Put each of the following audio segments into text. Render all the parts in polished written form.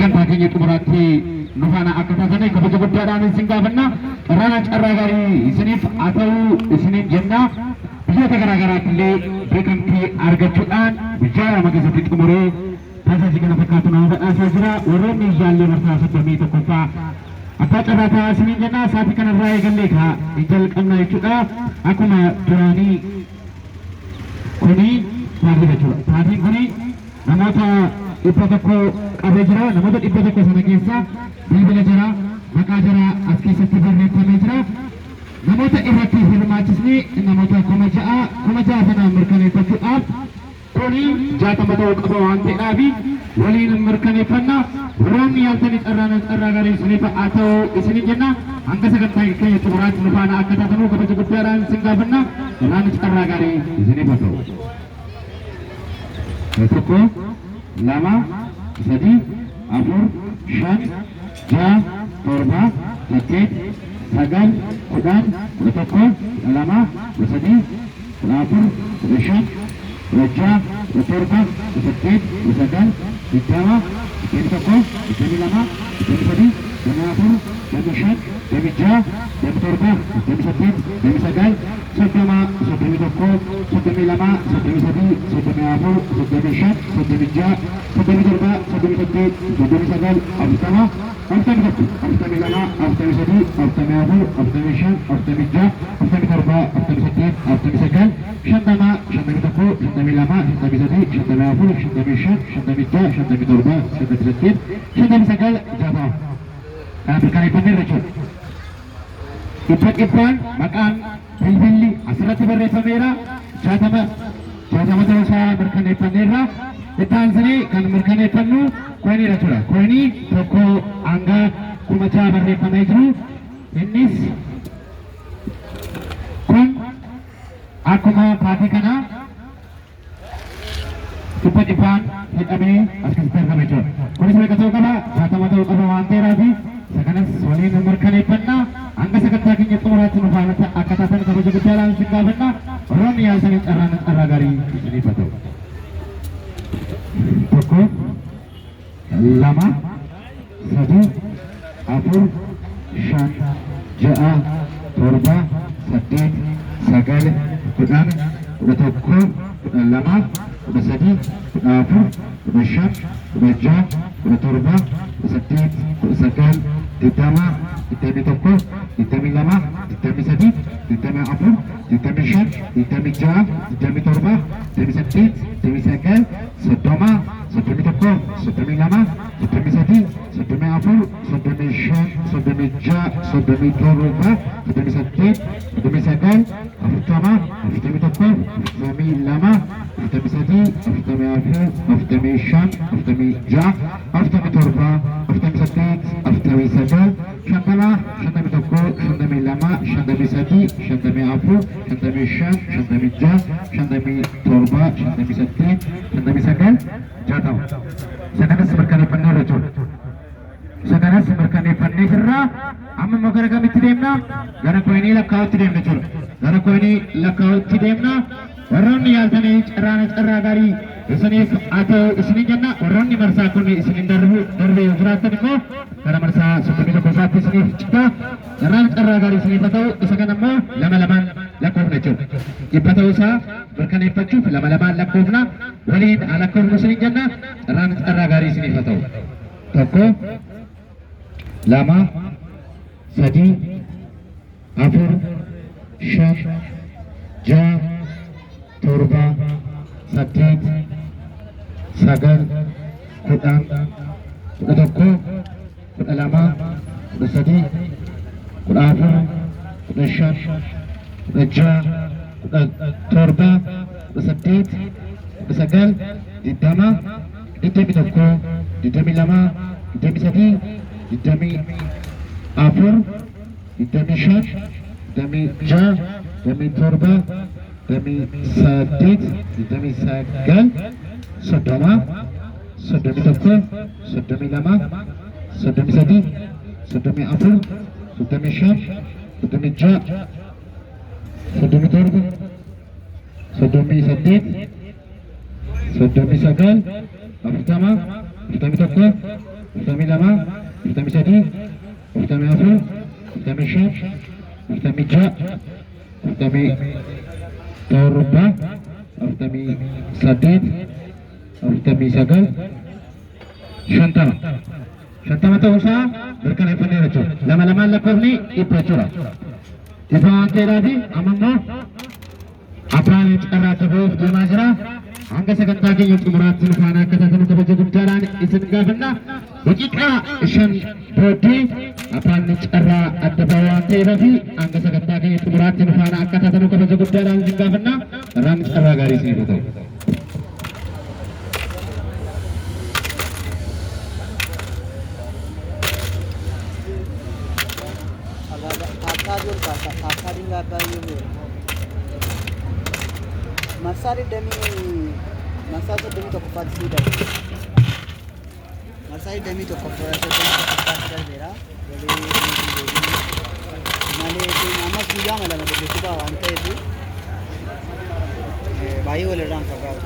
sagantaa keenya xumuraatti nu faana akka taatanii kabaja guddaadhaan isin gaafanna. Carraan carraa gaarii isiniif haa ta'u isiniin jenna. Biyyoota garaa garaatti illee beekamtii argachuudhaan biyya lama keessatti xumuree taasisaa kana fakkaatu nama badhaasaa jira. Warroonni iyyaallee marsaa 31ffaa abbaa carraa ta'aa isiniin jenna. Sa'aatii kanarraa eegallee jalqabna jechuudha. Akkuma duraanii kuni taatee jechuudha. Taatiin kuni namoota 100 qabee jira. Namoota 100 sana keessa bilbila jira. Maqaa jira as keessatti barreeffamee jira. Namoota irratti hirmaachisni namoota 6,000 sana mirkaneeffachuudhaaf kuni 60 ta'uu qaba waan ta'eedhaaf waliin mirkaneeffanna. Warroonni yaaltanii carraa gaarii isiniif haa ta'u isiniin jenna. Hanga sagantaa keenya xumuraatti nu faana akka taatanuu kabaja guddaadhaan isin gaafanna. Carraan carraa gaarii isiniif haa ta'u. 1 2 3 4 5 6 7 8 9 10 11 12 13 14 15 16 17 18 19 20 21 22 23 24 25 26 27 28 29 30 31 32 33 34 35 36 37 38 39 40 41 42 43 44 45 46 47 48 49 50 51 52 53 54 55 56 57 58 59 jaba. Kan ifanne jechuudha. Ibbaan maqaan bilbilli asirratti barreeffameera. 60 ta'uu isaa mirkaneeffanneerra. Itti aansinee kan mirkaneeffannu koinii jechuudha. Koinii tokko hanga 6,000 barreeffamee jiru. Innis kun akkuma taatii kana dhibbaan hidhamee as keessatti argame jechuudha. Kunis meeqa ta'uu qaba? 60 ta'uu qaba waan ta'eeraaf saganas waliin mirkaneeffanna. Hanga sagantaa keenya xumuraatti nu faana akka taatan kabaja guddaadhaan isin gaafanna. Warroonni yaaltanii carraa gaarii isiniif haa ta'u. 1 2 3 4 5 6 7 8 9 10 11 12 13 14 15 16 17 18 19 20 21 22 23 24 25 26 27 28 29 30 31 32 33 34 35 36 37 38 39 40 41 42 43 44 45 46 47 48 49 Shantama, Shantamitoco, Shantamilama, Shantamizati, Shantamiafu, Shantamishan, Shantamija, Shantamitorba, Shantamisati, Shantamisagal, Jatam. Sakanas mirkaneeffanne jechuudha. Sakanas mirkaneeffannee jirra. Amma immoo gara kamitti deemna? Gara koinii lakkaa'utti deemna jechuudha. Gara koinii lakkaa'utti deemna. Warroonni yaaltanii carraa gaarii isiniif haa ta'u isiniin jenna. Warroonni marsaa kun isiniin darbee yoo jiraattan immoo gara marsaa 31 isiniif cita. Carraa gaarii isiniif haa ta'u isa kana immoo lamaan lakkoofna jechuudha. Dhibba ta'uu isaa mirkaneeffachuuf lamaan lakkoofna. Waliin lakkoofnu isiniin jenna. Carraa gaarii isiniif haa ta'u. 1 2 3 4 5 6 7 8 9 10 11 12 13 14 15 16 17 18 19 20 21 22 23 24 25 26 27 28 29 Sodoma 31 32 33 34 35 36 37 38 39 40 41 afurtamii lama, afurtamii sadii, afurtamii afur, afurtamii shan, afurtamii ja'a, afurtamii torba, afurtamii saddeet, afurtamii sagal, shantama ta'uusaa mirkaneeffanneera jechuudha. Lama lamaan lakkoofni dhibba jechuudha. Dhibba waan ta'eedhaafi amma immoo abbaan carraa qabuuf deemaa jira. Hanga sagantaa keenya xumuraatti nu faana akka taatanu kabaja guddaadhaan isin gaafanna. Daqiiqaa 5 booddee abbaan carraa adda ba'aa waan ta'eedhaafi hanga sagantaa keenya xumuraatti nu faana akka taatanu kabaja guddaadhaan isin gaafanna. Carraan carraa gaarii isiniif ta'u. Marsari demi toko pati dah. Marsari demi toko pati dah bera. Jadi malah itu nama sudah malah macam itu bah ante itu. Bayi boleh orang kagak.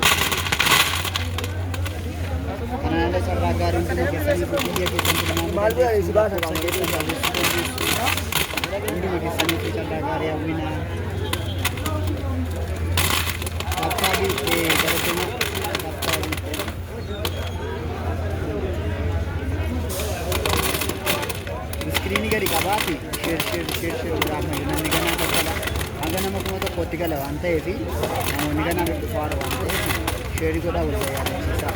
Karena ada cara garing tu kisah itu dia kita malu ya sebab tak kita baru ini kisah itu cara garing wina. Screen ga rikabati share drama nanni gana katala agana makuma kotigala anta evi namoni gana bettu faru anta share goda ulla ya sisa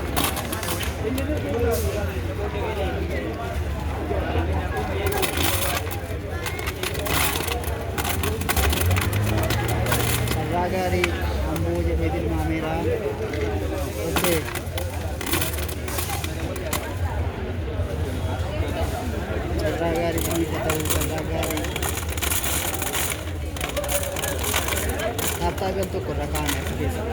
saragari amboje edil mamera oke saragari ini tahu saragari apa kan tuh korakan ya biasa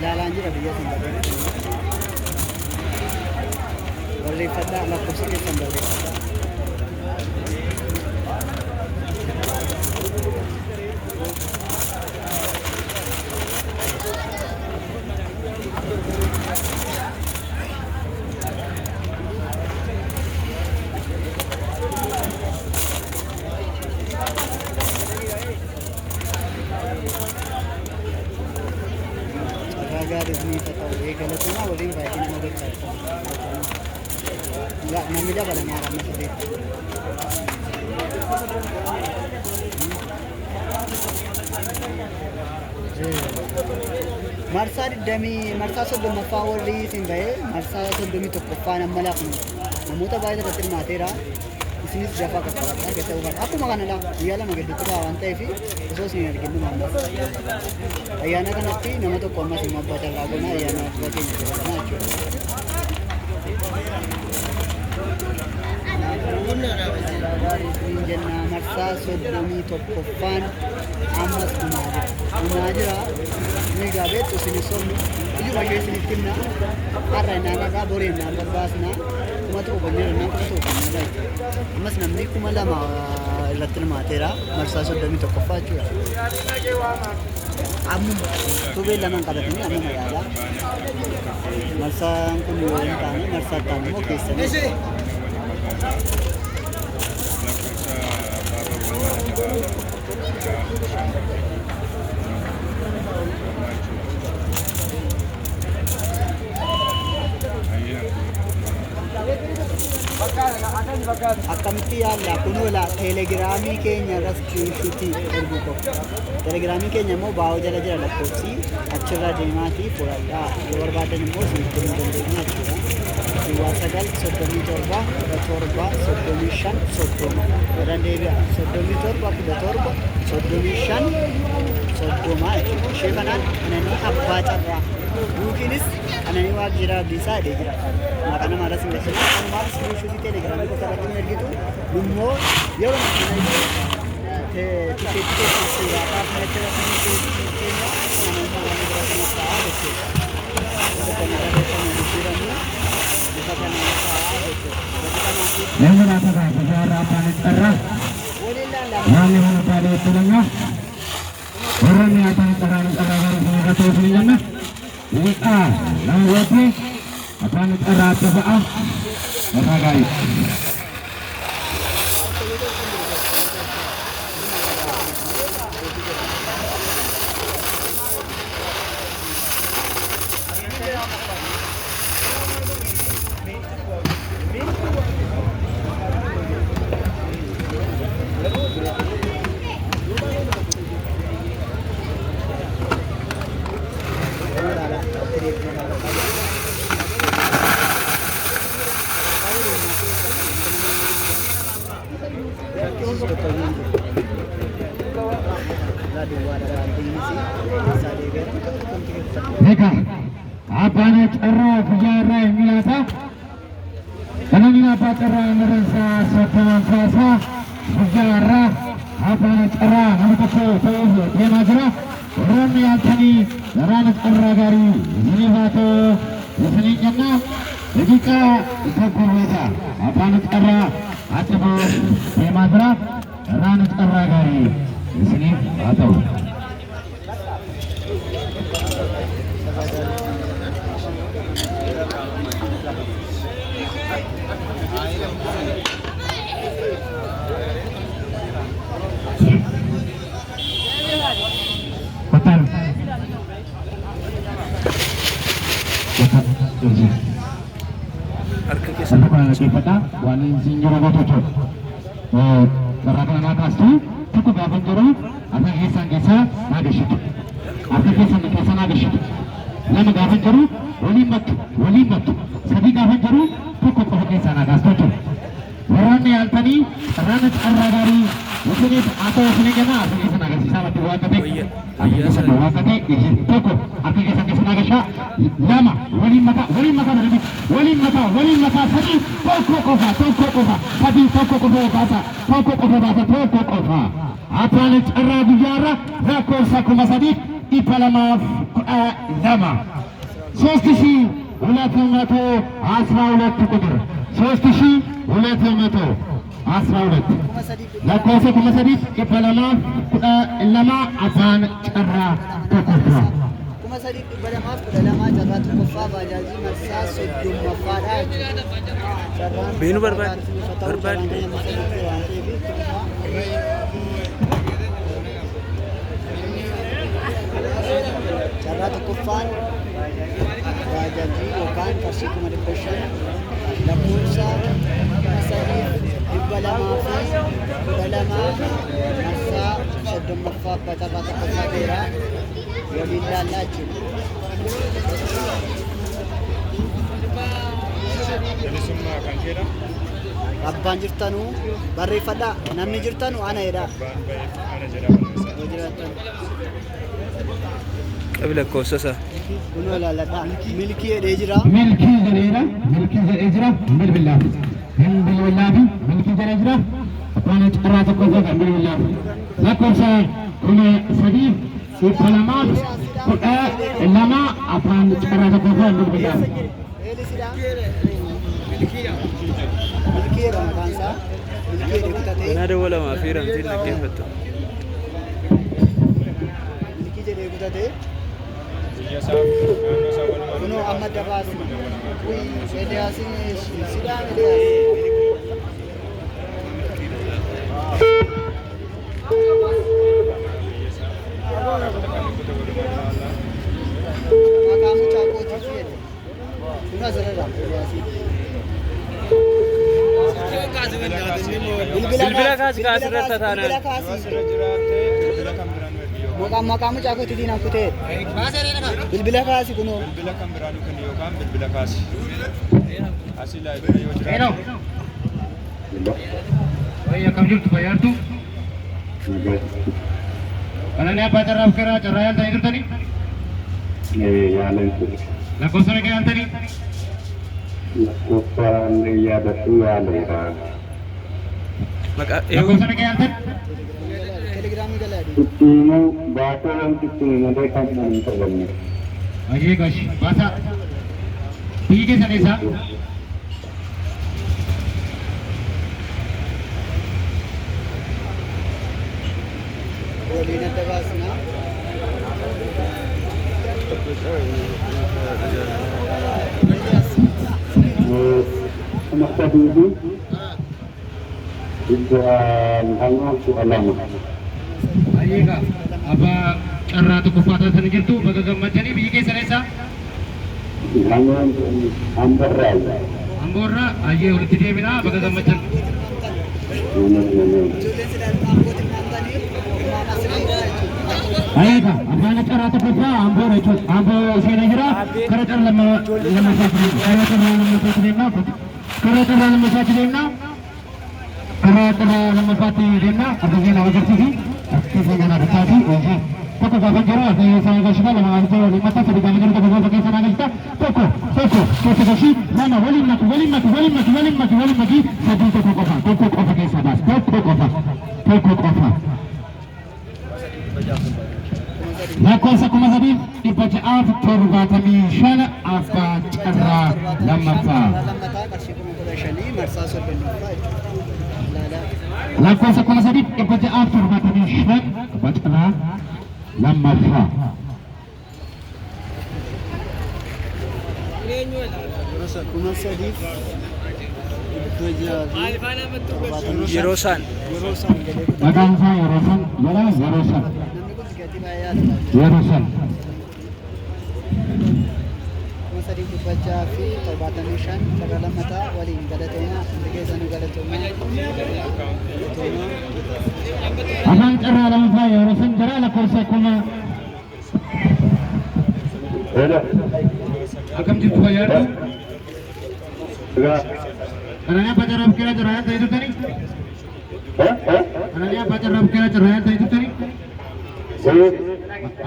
Jalan je dia sambil berlipat dah lah kursi dia sambil berlipat. Agar ini tahu, kalau cuma boleh baik ini boleh baik. Enggak, namanya pada marah macam itu. Marsa sudah mafawal di sini, Marsa sudah itu kepala malak. Namun tak baik terus matera. Sini siapa kata kita ubat. Aku makan lah. Iyalah makan itu kawan tapi khusus ni kita mana. Ayana kan nanti nama tu koma semua baca lagu na ayana buat ini macam. Jenna Marsa Soddomi Tokkoffaan ammas Umaajira ni gabe tu sini sonu iju bagi sini timna arra nana da bore na barbasna kuma to banner na kuma to banner ammas namni kuma lama latna matera Marsa Soddomi Tokkoffaa chu ammu to be lama kada ni ammu mayala Marsa kun yorin tani Marsa tani mo kesani Akamti alla kunula telegramii keenya screenshot erguko telegramii keenya immoo baa'oo jala jira lakkoofsi achirra deemaati fudhadhaa yoo barbaadan immoo isinitti himuu dandeenya jechuudha. Duwwaa 9-37-7-35-30 jedhan deebi'a 37-17-35-30 ishee kanaan ananii abbaa carraa yookiinis ananii waan jira abdiisaa jedhee jira maqaa namaa irratti hin beeksifne kanumaaf screenshot telegramii bakka irratti hin ergitu immoo yeroo tikeetti suuraa kaafnee jira kan keenya nama nama bira kan ta'aa jechuudha. Isa kana irratti kan jijjiiramu bifa kanaan ta'aa jechuudha. Nama laata baay'ee jaarraa afaan carraa waan nama baay'ee jedhama. Warra nyaataan carraan carraa gara fuuldura ta'uu fi jenna. Wiixaa nama wajji afaan carraa adda ba'a. Mataa gaarii. Eka, abbaan carraa guyyaa irraa hin laata? Namni abbaa carraa mirreessa soddomaan kaasaa guyyaa irraa abbaan carraa nama tokko ta'uuf deemaa jira. Warroonni yaaltanii waraana carraa gaarii isiniif haa ta'u isinii jenna. Daqiiqaa isa gurmeeta abbaan carraa adda ba'uuf deemaa jira. Waraana carraa gaarii isiniif haa ta'u. Kifata wani sinjara gotocho karena kana kastu cukup gaban jero apa kesa nagashitu apa kesa nagashitu lama gaban jero wali mat sadi gaban jero cukup apa kesa nagastu warane altani rana arragari usine atau usine kena apa kesa nagasi sama dua kate kesa dua kate cukup apa kesa nagasha lama wali mata sadi toko kofa sadi toko kofa apa ni cara bicara rakor sakuma sadi ipalama lama sostishi ulatu asra ulatu kudur sostishi ulatu asra ulatu rakor sakuma sadi ipalama lama apan cara toko Masadi balamaaf balama carraa tokkoffaa baajaajii marsaa soddomaffaadha jechuudha. Beenu barbaade. Carraa tokkoffaan baajaajii yookaan qarshii 500 lakkoofsa 3,212 marsaa soddomaffaa carraa tokkoffaa dheeraa waliin laallaa jechuudha. Abbaan jirtanuu barreeffadhaa namni jirtanuu ana jedhaa. Qabila koosasa. Kunoo laalladhaa milkii jedhee jira. Milkii jedhee jira. Bilbilaafi. Milkii jedhee jira. Abbaan carraa tokko goga bilbilaafi. Lakkoofsa 3 Ipalamat lama apaan cara terkumpul berbeda. Ada wala maafiran tin dhaggeeffatu. Kuno Ahmad Dabas. Eliasin sidang Makamu cakot itu. Sudah selesai. Bilbila kasih rata tanah. Makamu cakot itu nak kute. Bilbila kasih kuno. Bilbila kan beranu kan yokan bilbila kasih. Hasil lah itu yo Hello. Oh ya kamu juga bayar tu. Kalau ni apa cara kira cara yang tadi kerja ni? La cosa que antes ni? La cosa Maka La cosa que antes? Kitino baso yang kitino mereka yang terbanyak. Aye gash basa tige sanesa Bolina tabasna. Masa dulu Ibuan hangat su alam. aye ga aba carra to kufata sanjirtu bagagamajani tige sanesa Hangat ambarai. amborra aye ultide bina bagagamajan Ijoolleen sila abbootiin maamtanii maama sirrii aye ga abana carra to kufa ambora chot ambo sene jira kara car lama satri kara car lama satri na kara car lama satri na kara car lama satri na abagina wajarti aktif gana batati oje Toko kapan jero saya saya kasih lama ada di mata sudah kami kita bawa pakai sana kita toko kita kasih mana walim mati satu toko kofa ke sabas toko kofa na kosa kumazadi ibaca af torbatami shana apa cara lamata lammataa qarshii 15,000 marsaa 30 na kosa kumazadi ibaca af torbatami shana apa cara lamata kuma sadiif Yeroo isaan yeroo isaan galee maqaan isaa Yerosan jala Yerosan namni kun gatii baay'ee yaadata. Yerosan Kuma sadii dubbachaa fi 75 carra lammataa waliin galatoomaa hundi keessanuu galatoomaa afaan carraa lammaffaa Yerosan jala lakkoofsa kuma akkam jirtu fayyaadhu ananiyaa pacarraaf kira carraayaa ta'e turtani ananiyaa pacarraaf kira carraayaa ta'e turtani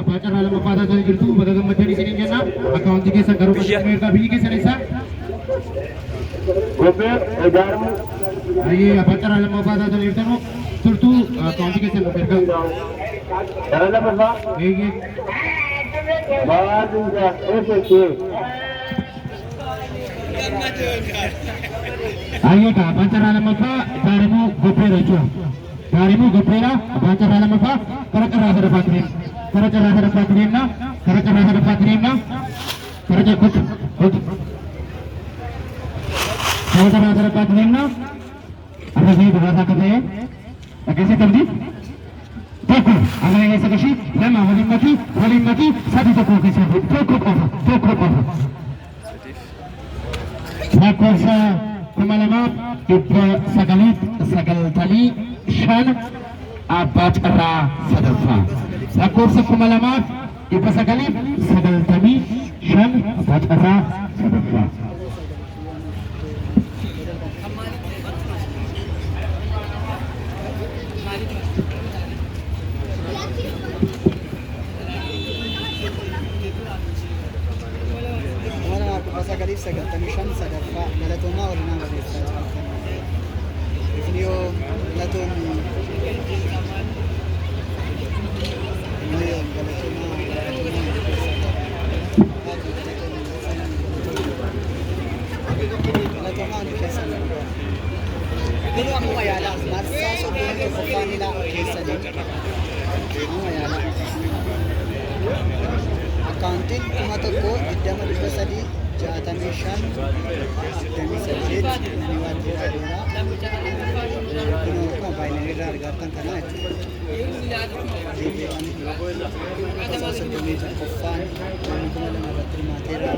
abbaa carraa lammaffaa taasisa jirtu baga gammaddan isiniin jenna akkaawuntii keessan garuu kan ergaa biyyi keessan isaa ayyee abbaa carraa lammaffaa taasisa jirtanu turtuu akkaawuntii keessan nuuf ergaa eeyyee ayyee ka abbaan carraa lammaffaa Daarimuu Gobbeedha jechuudha. Daarimuu Gobbeedha abbaan carraa lammaffaa kara carraa sadaffaatti deemna. Kara carraa sadaffaatti deemna. Kara carraa sadaffaatti deemna. Kara carraa sadaffaatti deemna. Akkasii duraasaa akka ta'e dhageessee qabdi. Tokko amala keessa gashii lama waliin makii sadii tokko keessa tokko qofa. Lakkoofsa 2,995 abbaa carraa sadaffaa. Lakkoofsa 2,995 abbaa carraa sadaffaa. sagaliif 95 sadaffaa galatoomaa walinaa barreessaa jirtan. Isiniyoo galatoonni galatoomaa hundi keessan kun amma yaalaa marsaa 31 keessanii amma yaalaa akkaawuntiin 1,123 65 68 namni waan jedhaa kun baay'inaan irraa argattan kanaa jechuudha. Soddomii tokkoffaan namni kuma lama irratti hirmaateera.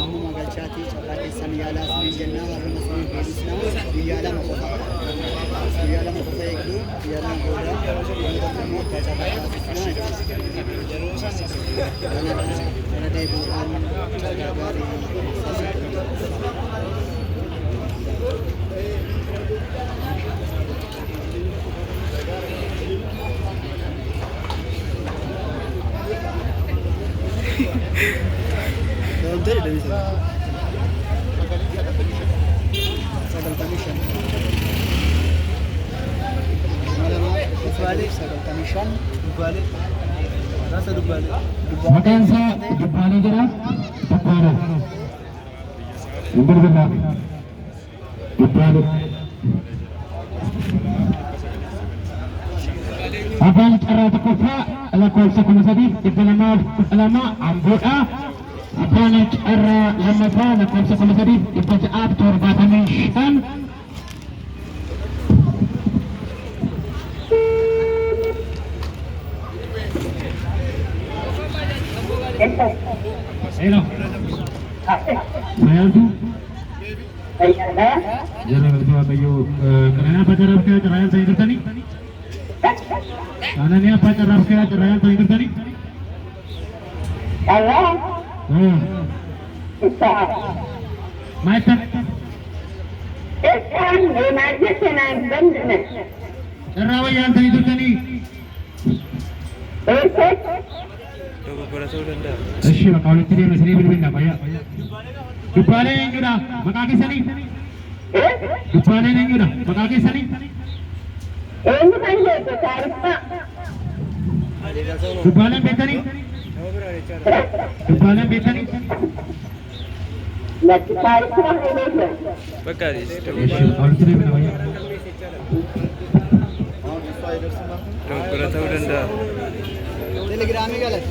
Ammuma galchaatii carraa keessan yaalaa isiniin jennaa warra masanii beelisnaa guyyaa lama qofa eegdu guyyaa lama booda immoo carraa taasisnaa jechuudha. Kana deebi'uudhaan carraa gaarii Dari sana. Sagal kami siya. Malama, Dubbaalee 95 Dubbaalee Raasa Dubbaalee maqaan isaa Dubbaalee jedha. Dubbaalee Bilbilaa Dubbaalee Afaan carraa tokkoffaa lakkoofsa 3,212 Amboodha. Afaan carraa lammaffaa lakkoofsa 3,675 Hello. Sayang tu. Jangan lupa kayu kerana apa cara kita ceraian saya kerja ni? Karena ni apa cara kita ceraian saya kerja ni? Allah, kita Macam sekarang remaja senang benar. ceraian saya kerja ni. Asyik kalau tidak mesti berbeza banyak. Dubbaalee eenyudha? Maqaa keessanii? Dubbaaleen eenyudha? Maqaa keessanii? Eenyu kan jedhu taarifa. Dubbaaleen beektanii? Dubbaaleen beektanii? Lati taarifa hin beeku. Asyik kalau tidak berbeza banyak. Telegramii galas.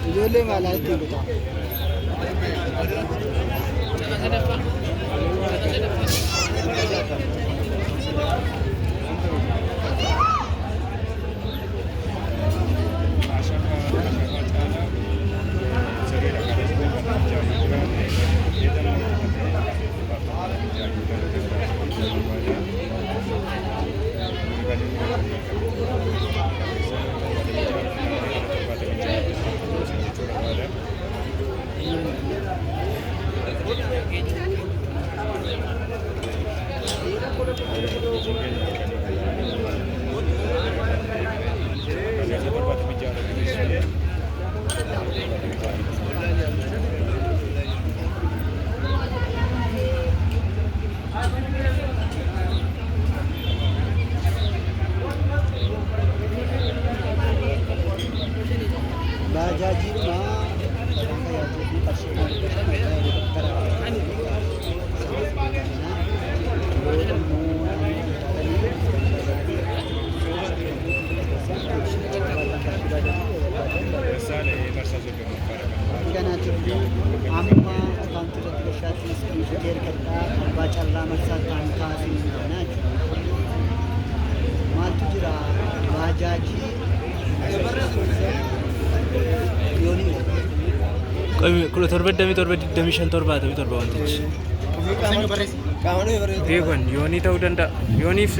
Ijoollee maalaa ittiin bitaa? Kalau torbat demi 5 wantichi. Beekon yoonii ta'uu danda'a. Yooniif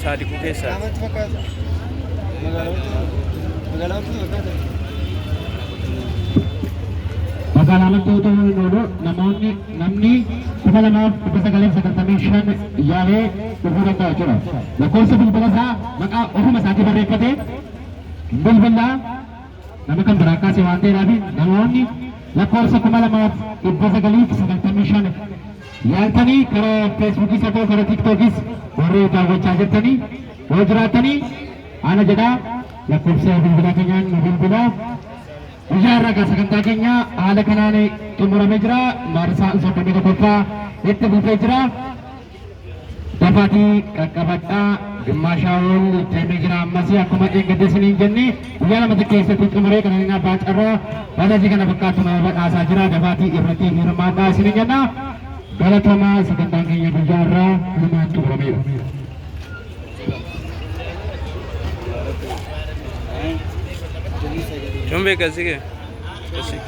saadiquu keessaa. Magaalaa Lantootaa namoonni namni 2,995 yaa'ee dhufuu danda'a jechuudha. Lakkoofsa bilbila isaa maqaa ofuma isaatii barreeffate bilbilaa nama kan biraa kaasee waan ta'eedhaaf namoonni lakkoofsa 2,995 yaaltanii karaa feesbuukii isa ta'u karaa tiiktookis warri daawwachaa jirtanii yoo jiraatanii ana jedhaa lakkoofsa bilbilaa keenyaan nu bilbilaa. Guyyaa irraa sagantaa keenya haala kanaan xumuramee jira. Marsaa 31ffaa itti fufee jira. Dafaatii qaqqabadhaa gimmaashaa ol deemee jira. Ammas akkuma eeggadde isiniin jenne guyyaa lamatti keessatti xumuree kan inni abbaa carraa balazii kana fakkaatuma badhaasaa jira. Dafaatii irratti hirmaadhaa isiniin jenna. Galatamaa sagantaan keenya guyyaa irraa lumaan xumurameera. Cumbe kasih ke? Kasih.